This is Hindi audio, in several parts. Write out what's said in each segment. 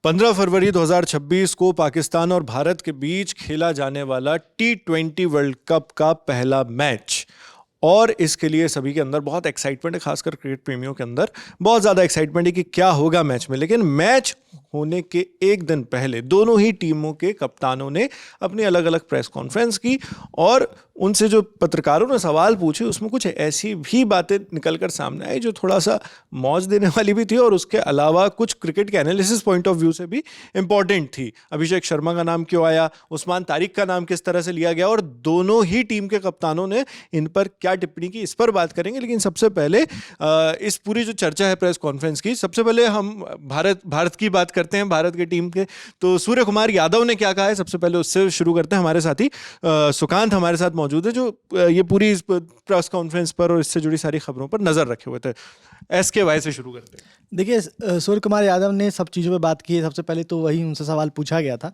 15 फरवरी 2026 को पाकिस्तान और भारत के बीच खेला जाने वाला T20 वर्ल्ड कप का पहला मैच, और इसके लिए सभी के अंदर बहुत एक्साइटमेंट है, खासकर क्रिकेट प्रेमियों के अंदर बहुत ज़्यादा एक्साइटमेंट है कि क्या होगा मैच में। लेकिन मैच होने के एक दिन पहले दोनों ही टीमों के कप्तानों ने अपनी अलग अलग प्रेस कॉन्फ्रेंस की और उनसे जो पत्रकारों ने सवाल पूछे उसमें कुछ ऐसी भी बातें निकलकर सामने आई जो थोड़ा सा मौज देने वाली भी थी और उसके अलावा कुछ क्रिकेट के एनालिसिस पॉइंट ऑफ व्यू से भी इंपॉर्टेंट थी। अभिषेक शर्मा का नाम क्यों आया, उस्मान तारिक का नाम किस तरह से लिया गया और दोनों ही टीम के कप्तानों ने इन पर क्या टिप्पणी की, इस पर बात करेंगे। लेकिन सबसे पहले इस पूरी जो चर्चा है प्रेस कॉन्फ्रेंस की, सबसे पहले हम भारत की बात करते हैं, भारत की टीम के। तो सूर्य कुमार यादव ने क्या कहा है, सबसे पहले उससे शुरू करते हैं। हमारे साथी सुकांत हमारे साथ मौजूद है जो ये पूरी प्रेस कॉन्फ्रेंस पर और इससे जुड़ी सारी खबरों पर नजर रखे हुए थे। SKY से शुरू करते हैं। देखिए, सूर्य कुमार यादव ने सब चीज़ों पे बात की है। सबसे पहले तो वही उनसे सवाल पूछा गया था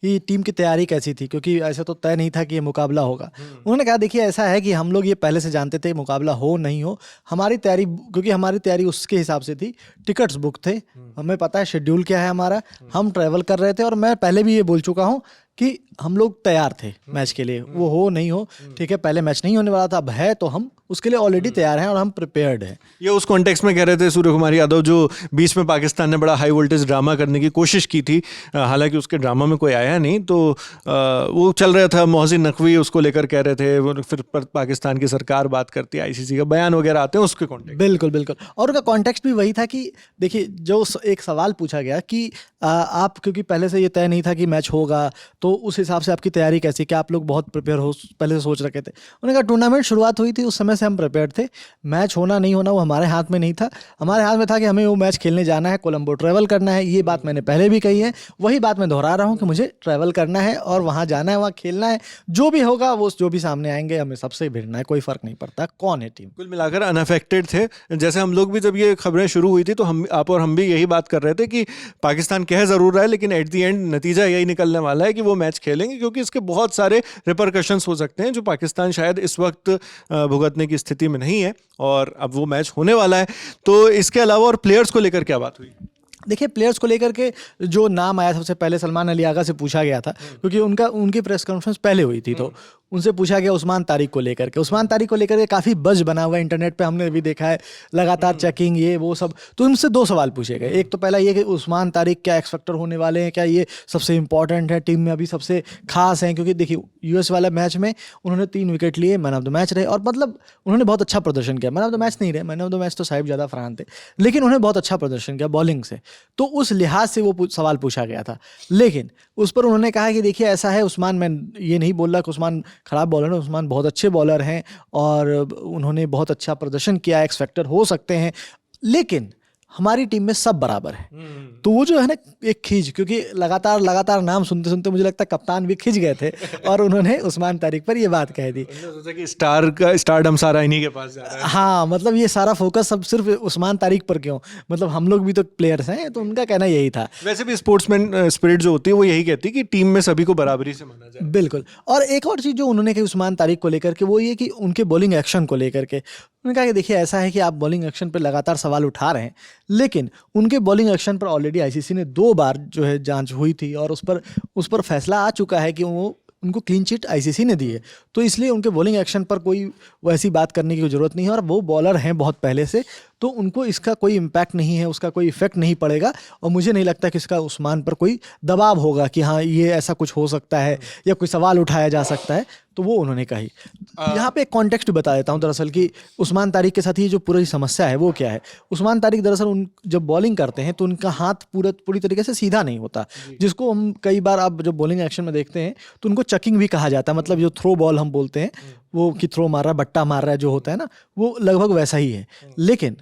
कि टीम की तैयारी कैसी थी, क्योंकि ऐसा तो तय नहीं था कि ये मुकाबला होगा। उन्होंने कहा देखिए ऐसा है कि हम लोग ये पहले से जानते थे मुकाबला हो नहीं हो, हमारी तैयारी, क्योंकि हमारी तैयारी उसके हिसाब से थी, टिकट्स बुक थे, हमें पता है शेड्यूल क्या है हमारा, हम ट्रैवल कर रहे थे। और मैं पहले भी ये बोल चुका हूँ कि हम लोग तैयार थे मैच के लिए, वो हो नहीं हो, ठीक है, पहले मैच नहीं होने वाला था, अब है तो हम उसके लिए ऑलरेडी तैयार हैं और हम प्रिपेयर्ड हैं। ये उस कॉन्टेक्स्ट में कह रहे थे सूर्य कुमार यादव जो बीच में पाकिस्तान ने बड़ा हाई वोल्टेज ड्रामा करने की कोशिश की थी, हालांकि उसके ड्रामा में कोई आया नहीं, तो वो चल रहा था। मोहसिन नकवी उसको लेकर कह रहे थे, फिर पाकिस्तान की सरकार बात करती है, ICC का बयान वगैरह आते हैं उसके कॉन्टेक्स्ट। बिल्कुल बिल्कुल, और उनका कॉन्टेक्स्ट भी वही था कि देखिए जो एक सवाल पूछा गया कि आप, क्योंकि पहले से ये तय नहीं था कि मैच होगा, तो उस हिसाब से आपकी तैयारी कैसी, क्या आप लोग बहुत प्रिपेयर हो, पहले से सोच रखे थे। उन्होंने कहा टूर्नामेंट शुरुआत हुई थी उस समय से हम प्रिपेयर थे, मैच होना नहीं होना वो हमारे हाथ में नहीं था, हमारे हाथ में था कि हमें वो मैच खेलने जाना है, कोलंबो ट्रैवल करना है। ये बात मैंने पहले भी कही है, वही बात मैं दोहरा रहा हूँ कि मुझे ट्रैवल करना है और वहाँ जाना है, वहाँ खेलना है, जो भी होगा वो जो भी सामने आएंगे हमें सबसे भिड़ना है, कोई फर्क नहीं पड़ता कौन है टीम। कुल मिलाकर अनअफेक्टेड थे। जैसे हम लोग भी जब ये खबरें शुरू हुई थी तो आप और हम भी यही बात कर रहे थे कि पाकिस्तान कह जरूर रहा है लेकिन एट दी एंड नतीजा यही निकलने वाला है कि वो मैच खेलेंगे, क्योंकि इसके बहुत सारे रिपरकशंस हो सकते हैं जो पाकिस्तान शायद इस वक्त भुगतने की स्थिति में नहीं है, और अब वो मैच होने वाला है। तो इसके अलावा और प्लेयर्स को लेकर क्या बात हुई? देखिए, प्लेयर्स को लेकर के जो नाम आया, सबसे पहले सलमान अली आगा से पूछा गया था, क्योंकि उनकी प्रेस कॉन्फ्रेंस पहले हुई थी, तो उनसे पूछा गया उस्मान तारिक को लेकर के। उस्मान तारिक को लेकर के काफ़ी बज़ बना हुआ है इंटरनेट पे, हमने भी देखा है लगातार चेकिंग ये वो सब। तो उनसे दो सवाल पूछे गए। एक तो पहला ये कि उस्मान तारिक क्या एक्स फैक्टर होने वाले हैं, क्या ये सबसे इंपॉर्टेंट है टीम में, अभी सबसे खास हैं, क्योंकि देखिए US वाला मैच में उन्होंने 3 विकेट लिए, मैन ऑफ द मैच रहे, और मतलब उन्होंने बहुत अच्छा प्रदर्शन किया। मैन ऑफ द मैच नहीं रहे, मैन ऑफ द मैच तो साहिब ज़्यादा फरहान थे, लेकिन उन्होंने बहुत अच्छा प्रदर्शन किया बॉलिंग से, तो उस लिहाज से वो सवाल पूछा गया था। लेकिन उस पर उन्होंने कहा कि देखिए ऐसा है, उस्मान, मैं ये नहीं बोल रहा कि उस्मान खराब बॉलर है, उस्मान बहुत अच्छे बॉलर हैं और उन्होंने बहुत अच्छा प्रदर्शन किया, एक्स फैक्टर हो सकते हैं, लेकिन हमारी टीम में सब बराबर है। तो वो जो है ना एक खींच, क्योंकि लगातार नाम सुनते सुनते मुझे लगता है कप्तान भी खिंच गए थे और उन्होंने उस्मान तारिक पर ये बात कह दी। सोचा कि स्टारडम सारा इन्हीं के पास जा रहा है। हाँ, मतलब ये सारा फोकस सब सिर्फ उस्मान तारिक पर क्यों, मतलब हम लोग भी तो प्लेयर्स हैं, तो उनका कहना यही था। वैसे भी स्पोर्ट्समैन स्पिरिट जो होती है वो यही कहती है कि टीम में सभी को बराबरी से माना जाए। बिल्कुल। और एक और चीज़ जो उन्होंने कही उस्मान तारिक को लेकर के, वो ये कि उनके बॉलिंग एक्शन को लेकर के उन्होंने कहा कि देखिए ऐसा है कि आप बॉलिंग एक्शन पर लगातार सवाल उठा रहे हैं, लेकिन उनके बॉलिंग एक्शन पर ऑलरेडी ICC ने 2 बार जो है जांच हुई थी और उस पर फैसला आ चुका है कि वो उनको क्लीन चिट ICC ने दी है, तो इसलिए उनके बॉलिंग एक्शन पर कोई वैसी बात करने की ज़रूरत नहीं है, और वो बॉलर हैं बहुत पहले से, तो उनको इसका कोई इम्पैक्ट नहीं है, उसका कोई इफेक्ट नहीं पड़ेगा, और मुझे नहीं लगता कि इसका उस्मान पर कोई दबाव होगा कि हाँ ये ऐसा कुछ हो सकता है या कोई सवाल उठाया जा सकता है। तो वो उन्होंने कही। यहाँ पे एक कॉन्टेक्स्ट बता देता हूँ दरअसल कि उस्मान तारिक के साथ ये जो पूरी समस्या है वो क्या है। उस्मान तारिक दरअसल जब बॉलिंग करते हैं तो उनका हाथ पूरी तरीके से सीधा नहीं होता, जिसको हम कई बार आप जब बॉलिंग एक्शन में देखते हैं तो उनको चकिंग भी कहा जाता है, मतलब जो थ्रो बॉल हम बोलते हैं, वो कि थ्रो मार रहा है, बट्टा मार रहा है जो होता है ना, वो लगभग वैसा ही है। लेकिन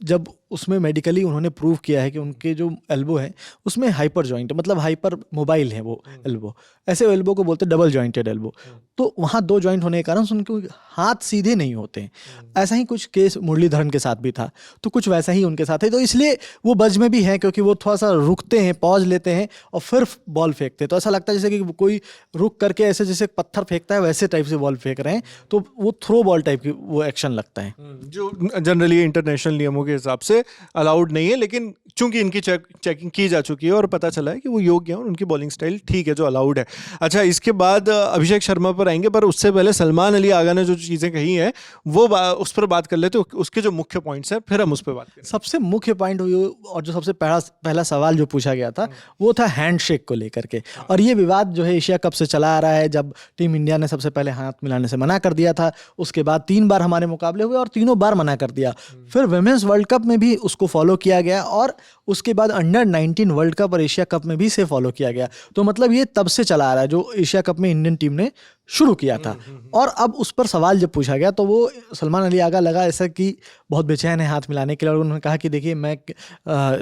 जब उसमें मेडिकली उन्होंने प्रूव किया है कि उनके जो एल्बो है उसमें हाइपर जॉइंट, मतलब हाइपर मोबाइल है वो एल्बो, ऐसे एल्बो को बोलते हैं डबल जॉइंटेड एल्बो, तो वहाँ 2 जॉइंट होने के कारण उनके हाथ सीधे नहीं होते हैं। ऐसा ही कुछ केस मुरलीधरन के साथ भी था, तो कुछ वैसा ही उनके साथ है, तो इसलिए वो बज में भी है, क्योंकि वो थोड़ा सा रुकते हैं, पॉज लेते हैं और फिर बॉल फेंकते हैं, तो ऐसा लगता है जैसे कि कोई रुक करके ऐसे जैसे पत्थर फेंकता है वैसे टाइप से बॉल फेंक रहे हैं, तो वो थ्रो बॉल टाइप की वो एक्शन लगता है। जो जनरली इंटरनेशनल नियमों के हिसाब से से अलाउड नहीं है, लेकिन चूंकि इनकी चेकिंग की जा चुकी है और पता चला है कि वो योग्य है और उनकी बॉलिंग स्टाइल ठीक है जो अलाउड है। अच्छा, इसके बाद अभिषेक शर्मा पर आएंगे, पर उससे पहले सलमान अली आगा ने जो चीज़ें कही हैं वो उस पर बात कर लेते, उसके जो मुख्य पॉइंट्स हैं फिर हम उस पर बात करें। सबसे मुख्य पॉइंट और जो सबसे पहला सवाल जो पूछा गया था वो था हैंडशेक को लेकर के। और ये विवाद जो है एशिया कप से चला आ रहा है, जब टीम इंडिया ने सबसे पहले हाथ मिलाने से मना कर दिया था, उसके बाद 3 बार हमारे मुकाबले हुए और तीनों बार मना कर दिया। फिर विमेंस वर्ल्ड कप में भी उसको फॉलो किया गया और उसके बाद अंडर 19 वर्ल्ड कप और एशिया कप में भी इसे फॉलो किया गया। तो मतलब ये तब से चला आ रहा है जो एशिया कप में इंडियन टीम ने शुरू किया था। और अब उस पर सवाल जब पूछा गया तो वो सलमान अली आगा लगा ऐसा कि बहुत बेचैन है हाथ मिलाने के लिए, और उन्होंने कहा कि देखिए मैं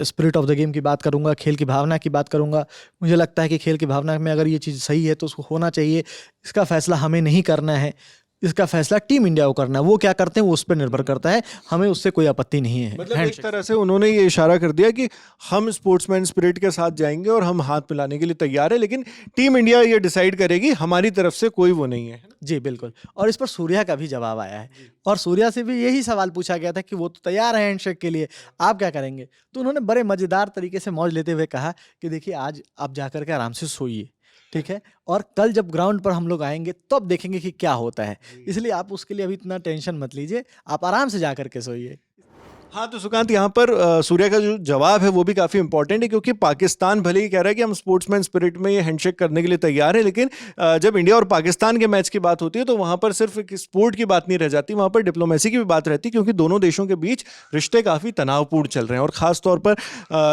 स्पिरिट ऑफ द गेम की बात करूंगा, खेल की भावना की बात करूंगा। मुझे लगता है कि खेल की भावना में अगर ये चीज़ सही है तो उसको होना चाहिए, इसका फैसला हमें नहीं करना है, इसका फैसला टीम इंडिया को करना है। वो क्या करते हैं वो उस पर निर्भर करता है, हमें उससे कोई आपत्ति नहीं है। मतलब एक तरह से उन्होंने ये इशारा कर दिया कि हम स्पोर्ट्समैन स्पिरिट के साथ जाएंगे और हम हाथ मिलाने के लिए तैयार है, लेकिन टीम इंडिया ये डिसाइड करेगी, हमारी तरफ से कोई वो नहीं है। जी बिल्कुल। और इस पर सूर्या का भी जवाब आया है और सूर्या से भी यही सवाल पूछा गया था कि वो तो तैयार है हैंडशेक के लिए, आप क्या करेंगे? तो उन्होंने बड़े मज़ेदार तरीके से मौज लेते हुए कहा कि देखिए आज आप जाकर के आराम से सोइए, ठीक है, और कल जब ग्राउंड पर हम लोग आएंगे तब देखेंगे कि क्या होता है, इसलिए आप उसके लिए अभी इतना टेंशन मत लीजिए, आप आराम से जा करके सोइए। हाँ, तो सुकांत यहाँ पर सूर्या का जो जवाब है वो भी काफ़ी इंपॉर्टेंट है, क्योंकि पाकिस्तान भले ही कह रहा है कि हम स्पोर्ट्समैन स्पिरिट में ये हैंडशेक करने के लिए तैयार है, लेकिन जब इंडिया और पाकिस्तान के मैच की बात होती है तो वहाँ पर सिर्फ एक स्पोर्ट की बात नहीं रह जाती, वहाँ पर डिप्लोमेसी की भी बात रहती है, क्योंकि दोनों देशों के बीच रिश्ते काफ़ी तनावपूर्ण चल रहे हैं। और ख़ास तौर पर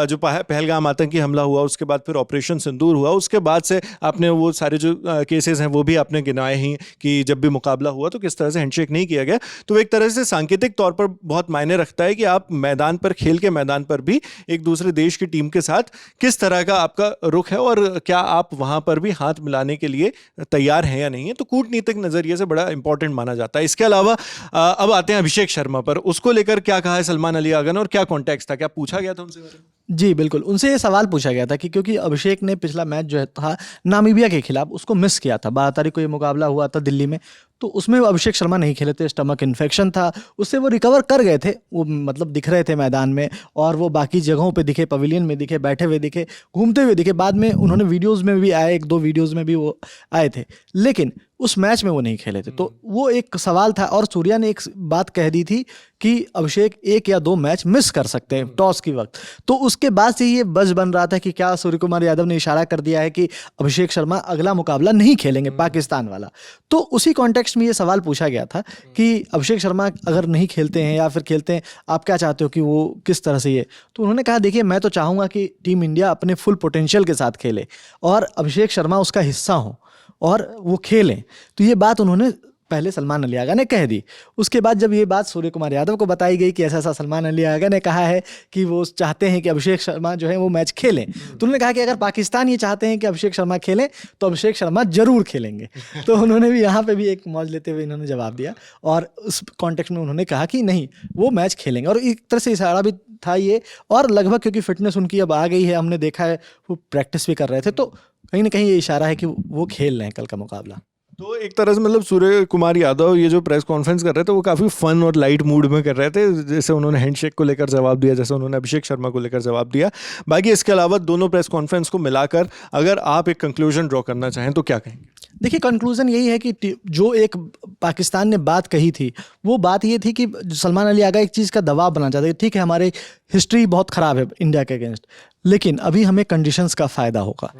जो पहलगाम आतंकी हमला हुआ, उसके बाद फिर ऑपरेशन सिंदूर हुआ, उसके बाद से आपने वो सारे जो केसेस हैं वो भी आपने गिनाए ही कि जब भी मुकाबला हुआ तो किस तरह से हैंडशेक नहीं किया गया। तो एक तरह से सांकेतिक तौर पर बहुत मायने रखता है कि आप मैदान पर, खेल के मैदान पर भी एक दूसरे देश की टीम के साथ किस तरह का आपका रुख है और क्या आप वहां पर भी हाथ मिलाने के लिए तैयार हैं या नहीं है। तो कूटनीतिक नजरिए से बड़ा इंपॉर्टेंट माना जाता है। इसके अलावा अब आते हैं अभिषेक शर्मा पर, उसको लेकर क्या कहा है सलमान अली आगा ने और क्या कॉन्टेक्स्ट था, क्या पूछा गया था उनसे? जी बिल्कुल, उनसे ये सवाल पूछा गया था कि क्योंकि अभिषेक ने पिछला मैच जो है था नामीबिया के खिलाफ उसको मिस किया था, 12 तारीख को ये मुकाबला हुआ था दिल्ली में, तो उसमें अभिषेक शर्मा नहीं खेले थे, स्टमक इन्फेक्शन था, उससे वो रिकवर कर गए थे, वो मतलब दिख रहे थे मैदान में और वो बाकी जगहों पे दिखे, पवेलियन में दिखे, बैठे हुए दिखे, घूमते हुए दिखे, बाद में उन्होंने वीडियोज़ में भी आए, 1-2 वीडियोज़ में भी वो आए थे, लेकिन उस मैच में वो नहीं खेले थे। तो वो एक सवाल था और सूर्या ने एक बात कह दी थी कि अभिषेक 1 या 2 मैच मिस कर सकते हैं टॉस के वक्त। तो उसके बाद से ये बज़ बन रहा था कि क्या सूर्य कुमार यादव ने इशारा कर दिया है कि अभिषेक शर्मा अगला मुकाबला नहीं खेलेंगे, पाकिस्तान वाला। तो उसी कॉन्टेक्स्ट में ये सवाल पूछा गया था कि अभिषेक शर्मा अगर नहीं खेलते हैं या फिर खेलते हैं, आप क्या चाहते हो कि वो किस तरह से ये। तो उन्होंने कहा देखिए मैं तो चाहूँगा कि टीम इंडिया अपने फुल पोटेंशियल के साथ खेले और अभिषेक शर्मा उसका हिस्सा हो और वो खेलें। तो ये बात उन्होंने पहले सलमान अली आगा ने कह दी। उसके बाद जब ये बात सूर्य कुमार यादव को बताई गई कि ऐसा ऐसा सलमान अली आगा ने कहा है कि वो चाहते हैं कि अभिषेक शर्मा जो है वो मैच खेलें, तो उन्होंने कहा कि अगर पाकिस्तान ये चाहते हैं कि अभिषेक शर्मा खेलें तो अभिषेक शर्मा जरूर खेलेंगे। तो उन्होंने भी यहाँ पे भी एक मौज लेते हुए इन्होंने जवाब दिया और उस कॉन्टेक्स्ट में उन्होंने कहा कि नहीं वो मैच खेलेंगे। और एक तरह से इशारा भी था ये, और लगभग क्योंकि फिटनेस उनकी अब आ गई है, हमने देखा है वो प्रैक्टिस भी कर रहे थे, तो कहीं ना कहीं ये इशारा है कि वो खेल रहे हैं कल का मुकाबला। तो एक तरह से मतलब सूर्य कुमार यादव ये जो प्रेस कॉन्फ्रेंस कर रहे थे वो काफ़ी फन और लाइट मूड में कर रहे थे, जैसे उन्होंने हैंडशेक को लेकर जवाब दिया, जैसे उन्होंने अभिषेक शर्मा को लेकर जवाब दिया। बाकी इसके अलावा दोनों प्रेस कॉन्फ्रेंस को मिलाकर अगर आप एक कंक्लूजन ड्रॉ करना चाहें तो क्या कहेंगे? देखिए कंक्लूजन यही है कि जो एक पाकिस्तान ने बात कही थी वो बात ये थी कि सलमान अली आगा एक चीज़ का दबाव बनाना चाहते हैं। ठीक है हमारी हिस्ट्री बहुत ख़राब है इंडिया के अगेंस्ट, लेकिन अभी हमें कंडीशंस का फ़ायदा होगा।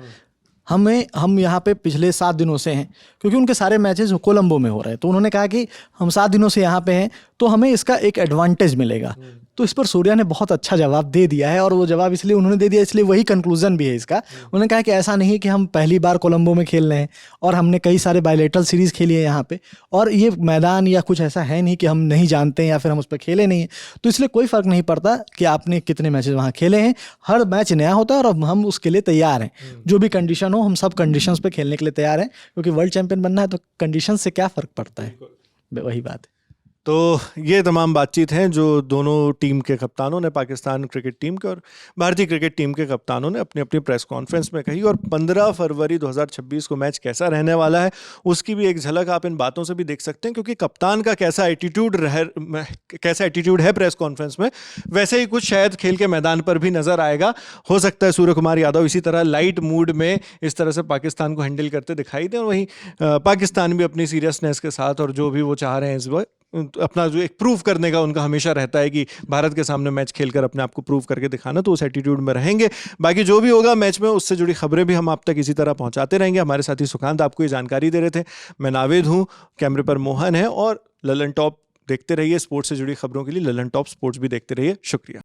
हम यहाँ पे पिछले 7 दिनों से हैं, क्योंकि उनके सारे मैचेस कोलंबो में हो रहे हैं, तो उन्होंने कहा कि हम 7 दिनों से यहाँ पे हैं तो हमें इसका एक एडवांटेज मिलेगा। तो इस पर सूर्या ने बहुत अच्छा जवाब दे दिया है, और वो जवाब इसलिए उन्होंने दे दिया, इसलिए वही कंक्लूजन भी है इसका। उन्होंने कहा कि ऐसा नहीं है कि हम पहली बार कोलंबो में खेल रहे हैं और हमने कई सारे बायलैटरल सीरीज़ खेली है यहाँ पे, और ये मैदान या कुछ ऐसा है नहीं कि हम नहीं जानते हैं या फिर हम उस पर खेले नहीं हैं। तो इसलिए कोई फ़र्क नहीं पड़ता कि आपने कितने मैचेस वहाँ खेले हैं, हर मैच नया होता है और हम उसके लिए तैयार हैं। जो भी कंडीशन हो हम सब कंडीशंस पे खेलने के लिए तैयार हैं, क्योंकि वर्ल्ड चैंपियन बनना है तो कंडीशन से क्या फ़र्क पड़ता है, वही बात है। तो ये तमाम बातचीत हैं जो दोनों टीम के कप्तानों ने, पाकिस्तान क्रिकेट टीम के और भारतीय क्रिकेट टीम के कप्तानों ने अपनी अपनी प्रेस कॉन्फ्रेंस में कही। और 15 फरवरी 2026 को मैच कैसा रहने वाला है उसकी भी एक झलक आप इन बातों से भी देख सकते हैं, क्योंकि कप्तान का कैसा एटीट्यूड है प्रेस कॉन्फ्रेंस में, वैसे ही कुछ शायद खेल के मैदान पर भी नजर आएगा। हो सकता है सूर्य कुमार यादव इसी तरह लाइट मूड में इस तरह से पाकिस्तान को हैंडल करते दिखाई दें, और वहीं पाकिस्तान भी अपनी सीरियसनेस के साथ और जो भी वो चाह रहे हैं इस वक्त अपना जो एक प्रूव करने का उनका हमेशा रहता है कि भारत के सामने मैच खेलकर अपने आप को प्रूव करके दिखाना, तो उस एटीट्यूड में रहेंगे। बाकी जो भी होगा मैच में उससे जुड़ी खबरें भी हम आप तक इसी तरह पहुंचाते रहेंगे। हमारे साथी सुकांत आपको ये जानकारी दे रहे थे। मैं नावेद हूँ, कैमरे पर मोहन है, और ललन टॉप देखते रहिए। स्पोर्ट्स से जुड़ी खबरों के लिए ललन टॉप स्पोर्ट्स भी देखते रहिए। शुक्रिया।